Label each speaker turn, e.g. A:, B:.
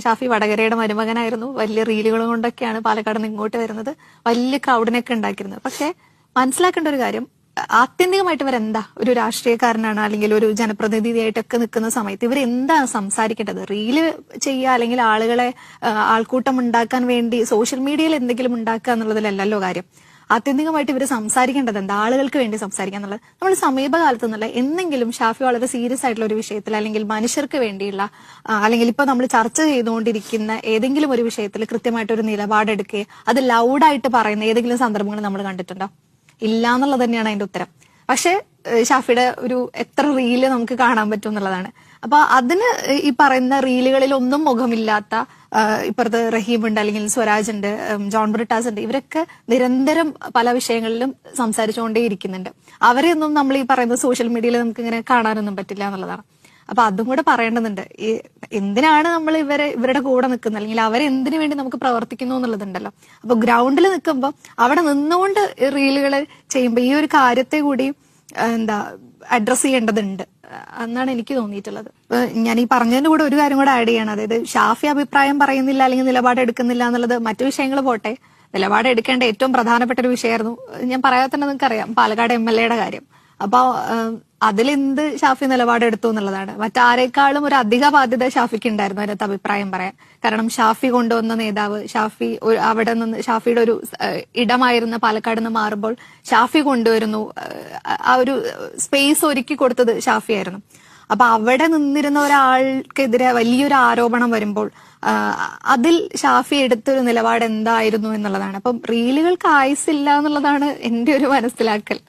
A: ഷാഫി വടകരയുടെ മരുമകനായിരുന്നു. വലിയ റീലുകൾ കൊണ്ടൊക്കെയാണ് പാലക്കാട് നിന്ന് ഇങ്ങോട്ട് വരുന്നത്. വലിയ ക്രൗഡിനൊക്കെ ഉണ്ടാക്കിയിരുന്നത്. പക്ഷെ മനസ്സിലാക്കേണ്ട ഒരു കാര്യം, ആത്യന്തികമായിട്ട് ഇവരെന്താ ഒരു രാഷ്ട്രീയക്കാരനാണ് അല്ലെങ്കിൽ ഒരു ജനപ്രതിനിധിയായിട്ടൊക്കെ നിൽക്കുന്ന സമയത്ത് ഇവരെന്താ സംസാരിക്കേണ്ടത്? റീല് ചെയ്യുക അല്ലെങ്കിൽ ആൾക്കൂട്ടം ഉണ്ടാക്കാൻ വേണ്ടി സോഷ്യൽ മീഡിയയിൽ എന്തെങ്കിലും ഉണ്ടാക്കുക എന്നുള്ളതിലല്ലോ കാര്യം. ആത്യന്തികമായിട്ട് ഇവർ സംസാരിക്കേണ്ടത് എന്താ? ആളുകൾക്ക് വേണ്ടി സംസാരിക്കുക എന്നുള്ളത്. നമ്മൾ സമീപകാലത്ത് നിന്നുള്ള എന്തെങ്കിലും ഷാഫി വളരെ സീരിയസ് ആയിട്ടുള്ള ഒരു വിഷയത്തിൽ അല്ലെങ്കിൽ മനുഷ്യർക്ക് വേണ്ടിയുള്ള അല്ലെങ്കിൽ ഇപ്പൊ നമ്മൾ ചർച്ച ചെയ്തുകൊണ്ടിരിക്കുന്ന ഏതെങ്കിലും ഒരു വിഷയത്തിൽ കൃത്യമായിട്ട് ഒരു നിലപാടെടുക്കുകയും അത് ലൗഡായിട്ട് പറയുന്ന ഏതെങ്കിലും സന്ദർഭങ്ങൾ നമ്മൾ കണ്ടിട്ടുണ്ടോ? ഇല്ല എന്നുള്ളത് തന്നെയാണ് അതിന്റെ ഉത്തരം. പക്ഷെ ഷാഫിയുടെ ഒരു എത്ര റീല് നമുക്ക് കാണാൻ പറ്റും എന്നുള്ളതാണ്. അപ്പൊ അതിന് ഈ പറയുന്ന റീലുകളിൽ ഒന്നും മുഖമില്ലാത്ത ഇപ്പുറത്ത് റഹീമുണ്ട്, അല്ലെങ്കിൽ സ്വരാജ് ഉണ്ട്, ജോൺ ബ്രിട്ടാസ് ഉണ്ട്, ഇവരൊക്കെ നിരന്തരം പല വിഷയങ്ങളിലും സംസാരിച്ചുകൊണ്ടേയിരിക്കുന്നുണ്ട്. അവരെയൊന്നും നമ്മൾ ഈ പറയുന്ന സോഷ്യൽ മീഡിയയിൽ നമുക്ക് ഇങ്ങനെ കാണാനൊന്നും പറ്റില്ല എന്നുള്ളതാണ്. അപ്പൊ അതും കൂടെ പറയേണ്ടതുണ്ട്. ഈ എന്തിനാണ് നമ്മൾ ഇവരുടെ കൂടെ നിൽക്കുന്നത്, അല്ലെങ്കിൽ അവരെന്തിനു വേണ്ടി നമുക്ക് പ്രവർത്തിക്കുന്നു എന്നുള്ളതുണ്ടല്ലോ. അപ്പൊ ഗ്രൗണ്ടിൽ നിൽക്കുമ്പോൾ അവിടെ നിന്നുകൊണ്ട് റീലുകൾ ചെയ്യുമ്പോൾ ഈ ഒരു കാര്യത്തെ കൂടി അഡ്രസ് ചെയ്യേണ്ടതുണ്ട് എന്നാണ് എനിക്ക് തോന്നിയിട്ടുള്ളത്. ഞാൻ ഈ പറഞ്ഞതിന്റെ കൂടെ ഒരു കാര്യം കൂടെ ആഡ് ചെയ്യണം. അതായത് ഷാഫി അഭിപ്രായം പറയുന്നില്ല അല്ലെങ്കിൽ നിലപാട് എടുക്കുന്നില്ല എന്നുള്ളത് മറ്റു വിഷയങ്ങൾ പോട്ടെ, നിലപാട് എടുക്കേണ്ട ഏറ്റവും പ്രധാനപ്പെട്ട ഒരു വിഷയമായിരുന്നു. ഞാൻ പറയാതെ തന്നെ നിങ്ങൾക്കറിയാം, പാലക്കാട് MLA കാര്യം. അപ്പൊ അതിലെന്ത് ഷാഫി നിലപാടെടുത്തു എന്നുള്ളതാണ്. മറ്റാരേക്കാളും ഒരു അധിക ബാധ്യത ഷാഫിക്ക് ഉണ്ടായിരുന്നു അതിനകത്ത് അഭിപ്രായം പറയാൻ. കാരണം ഷാഫി കൊണ്ടുവന്ന നേതാവ്, അവിടെ നിന്ന് ഷാഫിയുടെ ഒരു ഇടമായിരുന്ന പാലക്കാട് നിന്ന് മാറുമ്പോൾ ഷാഫി കൊണ്ടുവരുന്നു, ആ ഒരു സ്പേസ് ഒരുക്കി കൊടുത്തത് ഷാഫിയായിരുന്നു. അപ്പൊ അവിടെ നിന്നിരുന്ന ഒരാൾക്കെതിരെ വലിയൊരു ആരോപണം വരുമ്പോൾ അതിൽ ഷാഫി എടുത്തൊരു നിലപാട് എന്തായിരുന്നു എന്നുള്ളതാണ്. അപ്പം റീലുകൾക്ക് ആയുസില്ല എന്നുള്ളതാണ് എന്റെ ഒരു മനസ്സിലാക്കൽ.